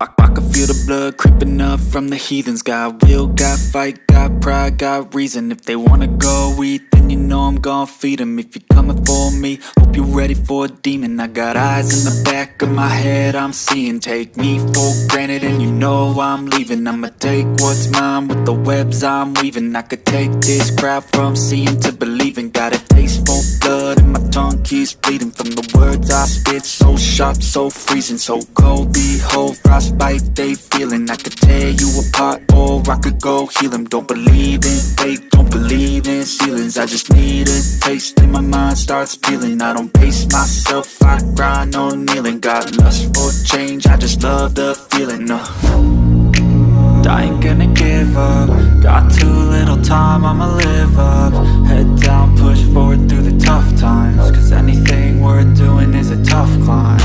I can feel the blood creeping up from the heathens. Got will, got fight, got pride, got reason. If they wanna go eat, then you know I'm gon' feed them. If you're coming for me, hope you're ready for a demon. I got eyes in the back of my head, I'm seeing. Take me for granted and you know I'm leaving. I'ma take what's mine with the webs I'm weaving. I could take this crowd from seeing to believing. Got a taste for blood and my tongue keeps bleeding. From the words I spit, so sharp, so freezing. So cold, behold, frostbite they feeling. I could tear you apart or I could go heal them. Don't believe in fate, don't believe in ceilings. I just need a taste and my mind starts peeling. I don't pace myself, I grind on kneeling. Got lust for change, I just love the feeling. I ain't gonna give up. Got too little time, I'ma live up. Head down, push forward through the tough times. Cause anything worth doing is a tough climb.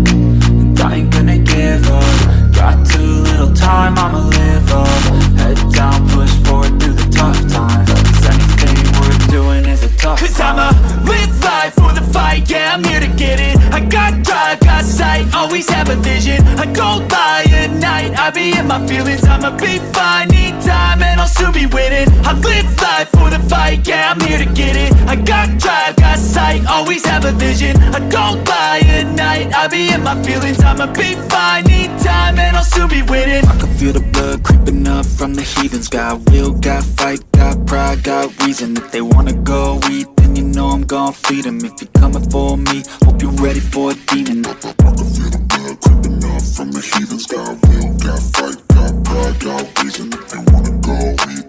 And I ain't gonna give up. Got too little time, I'ma live up. Head down, push forward through the tough times. Cause anything worth doing is a tough climb. Cause I'ma live life for the fight, yeah, I'm here to get it. I got drive, got sight, always have a vision. I don't lie at night, I be in my feelings. I'ma be fine, need time and I'll soon be winning. I live life for the fight, yeah, I'm here to get it. I got drive, got sight, always have a vision. I don't lie at night, I be in my feelings. I'ma be fine, need time and I'll soon be winning. I can feel the blood creeping up from the heathens. Got will, got fight, got pride, got reason. If they wanna go eat, then you know I'm gon' feed them. If you're coming for me, hope you're ready for a demon. I can feel the blood creeping up from the heathens. Got will, got fight, got pride, got reason. If they wanna go eat,